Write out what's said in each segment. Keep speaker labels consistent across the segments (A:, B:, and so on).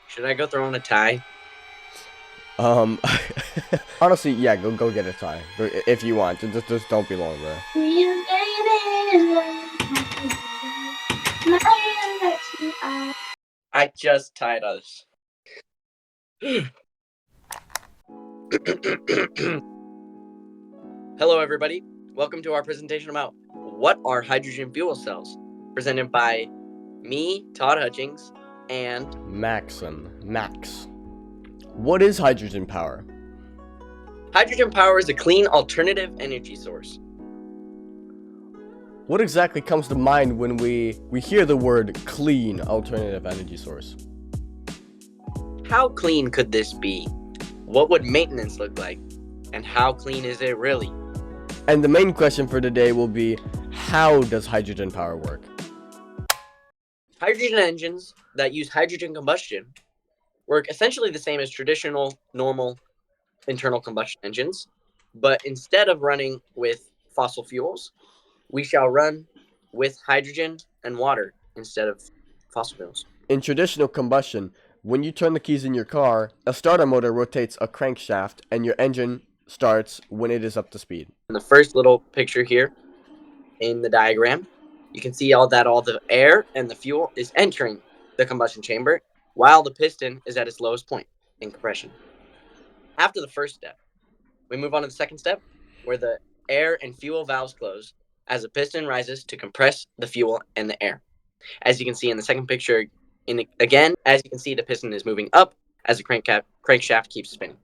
A: Should I go throw on a tie?
B: Um, honestly, yeah, go get a tie if you want. Just don't be long, bro.
A: I just tied us. Hello, everybody. Welcome to our presentation about what are hydrogen fuel cells, presented by me, Todd Hutchings, and
B: Max. What is hydrogen power?
A: hydrogen power is a clean alternative energy source.
B: What exactly comes to mind when we hear the word clean alternative energy source?
A: How clean could this be? What would maintenance look like? And how clean is it really?
B: And the main question for today will be, how does hydrogen power work?
A: Hydrogen engines that use hydrogen combustion work essentially the same as traditional, normal internal combustion engines, but instead of running with fossil fuels, we shall run with hydrogen and water instead of fossil fuels.
B: In traditional combustion, when you turn the keys in your car, a starter motor rotates a crankshaft and your engine starts when it is up to speed.
A: In the first little picture here in the diagram, you can see all the air and the fuel is entering the combustion chamber while the piston is at its lowest point in compression. After the first step, we move on to the second step, where the air and fuel valves close as the piston rises to compress the fuel and the air. As you can see in the second picture, as you can see, the piston is moving up as the crankshaft keeps spinning.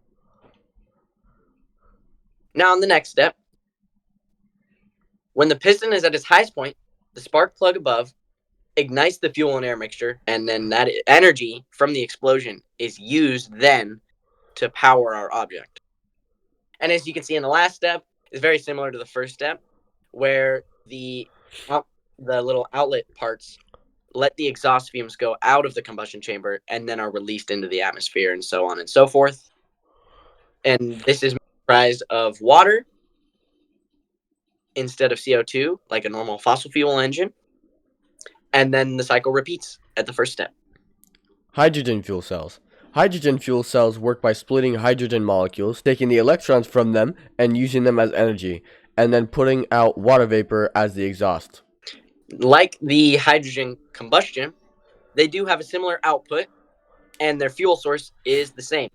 A: Now, on the next step, when the piston is at its highest point, the spark plug above ignites the fuel and air mixture, and then that energy from the explosion is used then to power our object. And as you can see in the last step, is very similar to the first step, where the little outlet parts let the exhaust fumes go out of the combustion chamber and then are released into the atmosphere, and so on and so forth. And this is comprised of water instead of CO2, like a normal fossil fuel engine. And then the cycle repeats at the first step.
B: Hydrogen fuel cells. Hydrogen fuel cells work by splitting hydrogen molecules, taking the electrons from them and using them as energy, and then putting out water vapor as the exhaust.
A: Like the hydrogen combustion, they do have a similar output, and their fuel source is the same.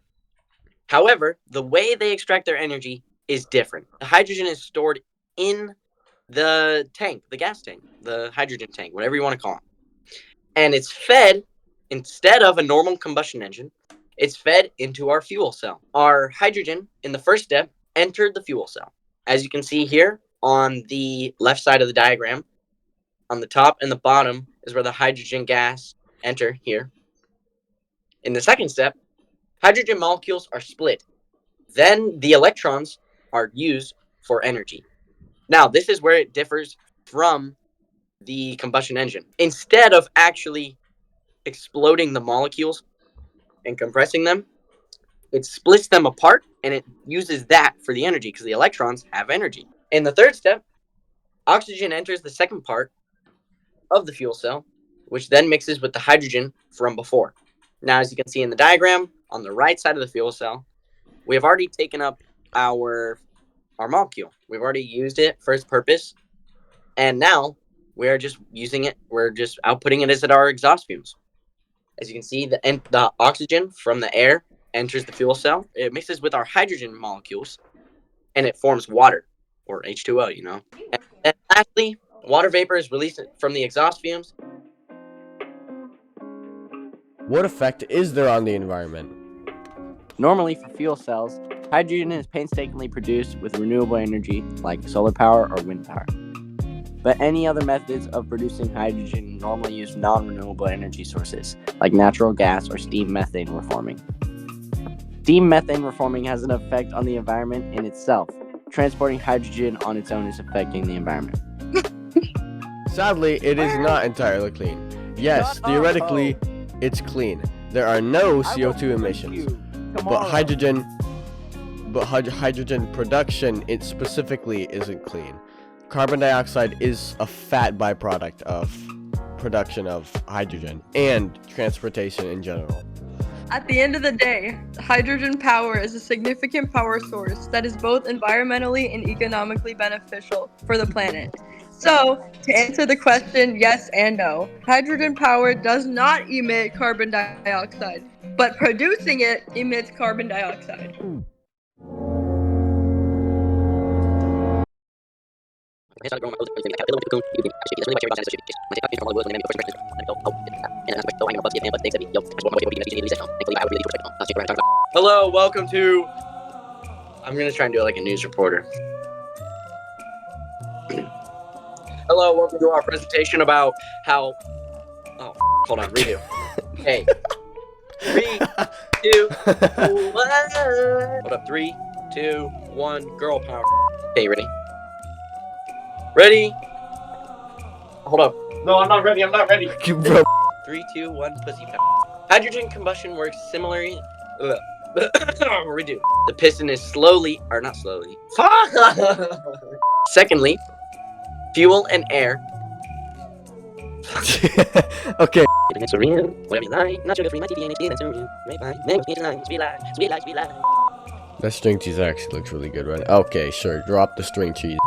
A: However, the way they extract their energy is different. The hydrogen is stored in the tank, the gas tank, the hydrogen tank, whatever you want to call it. And it's fed, instead of a normal combustion engine, it's fed into our fuel cell. Our hydrogen, in the first step, entered the fuel cell. As you can see here on the left side of the diagram, on the top and the bottom is where the hydrogen gas enter here. In the second step, hydrogen molecules are split. Then the electrons are used for energy. Now, this is where it differs from the combustion engine. Instead of actually exploding the molecules and compressing them, it splits them apart and it uses that for the energy because the electrons have energy. In the third step, oxygen enters the second part of the fuel cell, which then mixes with the hydrogen from before. Now, as you can see in the diagram, on the right side of the fuel cell, we have already taken up our molecule. We've already used it for its purpose, and now we're just using it. We're just outputting it as our exhaust fumes. As you can see, the oxygen from the air enters the fuel cell. It mixes with our hydrogen molecules, and it forms water, or H2O, And lastly, water vapor is released from the exhaust fumes.
B: What effect is there on the environment?
C: Normally, for fuel cells, hydrogen is painstakingly produced with renewable energy like solar power or wind power. But any other methods of producing hydrogen normally use non-renewable energy sources like natural gas or steam methane reforming. Steam methane reforming has an effect on the environment in itself. Transporting hydrogen on its own is affecting the environment.
B: Sadly, it is not entirely clean. Yes, theoretically, it's clean. There are no CO2 emissions. But hydrogen production, it specifically isn't clean. Carbon dioxide is a fat byproduct of production of hydrogen and transportation in general.
D: At the end of the day, hydrogen power is a significant power source that is both environmentally and economically beneficial for the planet. So, to answer the question, yes and no. Hydrogen power does not emit carbon dioxide, but producing it emits carbon dioxide.
A: Hello, welcome to. I'm gonna try and do it like a news reporter. Hello, welcome to our presentation about how. Oh, hold on, redo. Hey, 3, 2, 1. Hold up, 3, 2, 1. Girl power. Okay, ready? Ready? Hold up. No, I'm not ready. I'm not ready.
B: Bro.
A: 3, 2, 1. Pussy power. Hydrogen combustion works similarly. Redo. The piston is slowly, or not slowly. Secondly, fuel and air.
B: Okay.
A: Whatever you like, not sugar free, my TBNHD, that's a right by. Mango, sweet life, sweet life, sweet life, sweet life.
B: That string cheese actually looks really good right now. Okay, sure. Drop the string cheese.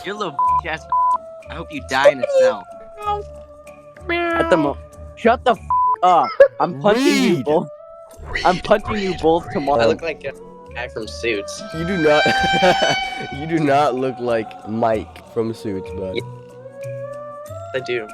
C: You're a little ass. I hope you die in a cell. At the shut the up. I'm punching you
B: Read.
C: both. I'm punching you both tomorrow.
A: I look like a guy from Suits.
B: You do not. You do not look like Mike from Suits, bud.
A: I do.